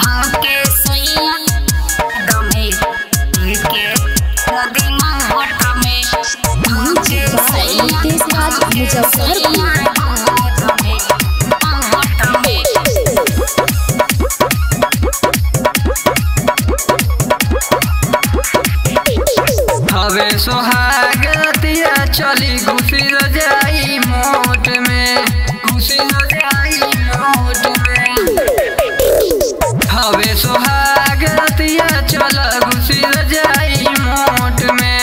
भाके सैया दमे के नदी मोट में भाके सैया मुजफ्फरपुर। हवे सोहागतिया चली घुसी जाई मोट में, घुसी जाई मोट में। हवे सोहागतिया चल घुसी जाई मोट में,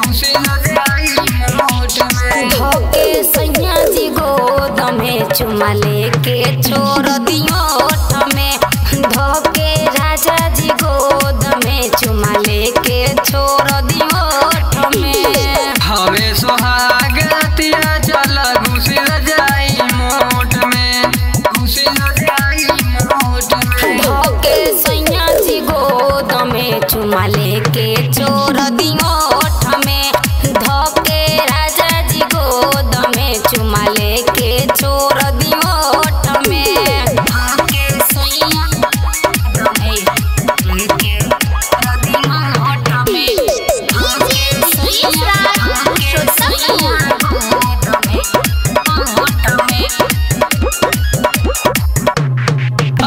घुसी जाई मोट में। धोके सैया जी गोद में चुमा लेके छोड़ दियो ओठ में। धोके राजा जी गोद में चुमा लेके छोड़ दियो ओठ में। हवे सोहागतिया चल घुसी जाई मोट में, घुसी जाई मोट में। धोके सैया जी गोद में चुमा लेके छोड़ दियो ओठ में। धोके राजा जी गोद में चुमा लेके छोड़ दियो ओठ में। भाके सैया दमे के नदी मोट में भाके सैया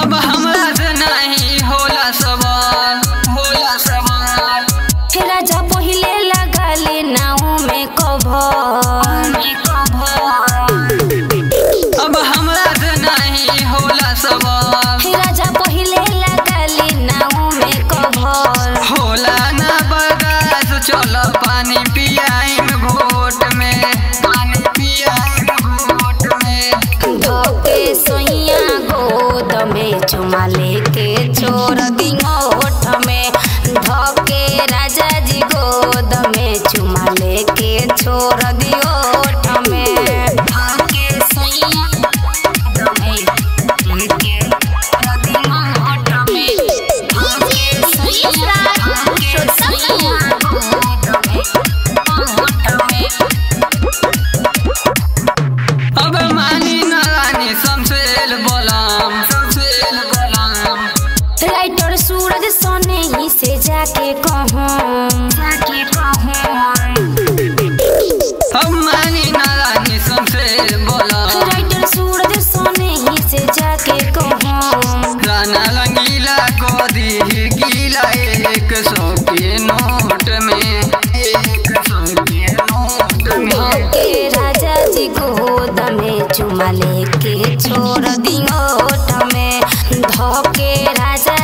अब हमरा से नहीं होला सवाल, होला सवाल। राजा पहिले लगले नाव में कभर। अब हमरा से नहीं होला सवाल। राजा पहिले लगले नाव में कभर। होला ना बर्दाश्त चल पानी पियाइन घोट में, पानी पियाइन घोट में। धोके सैया गोद में चुमा लेके छोड़ दियो ओठ में। धोके राजा जी गोद में चुमा लेके छोड़ दियो ओठ में। भाके सैया दमे के नदी मोट में भाके सैया गोद में। अब मानी ना रानी शमशेर बलम, शमशेर बलम। राइटर सूरज सोने ही से जाके कहूँ। अब मानी ना रानी शमशेर बलम। राइटर सूरज सोने ही से जाके कहूँ। राना रंगीला को दी गीला 100 के नोट में, 100 के नोट में। धोके राजा जी गोद में चुमा लेके छोड़ दियो ओठ में। धोके राजा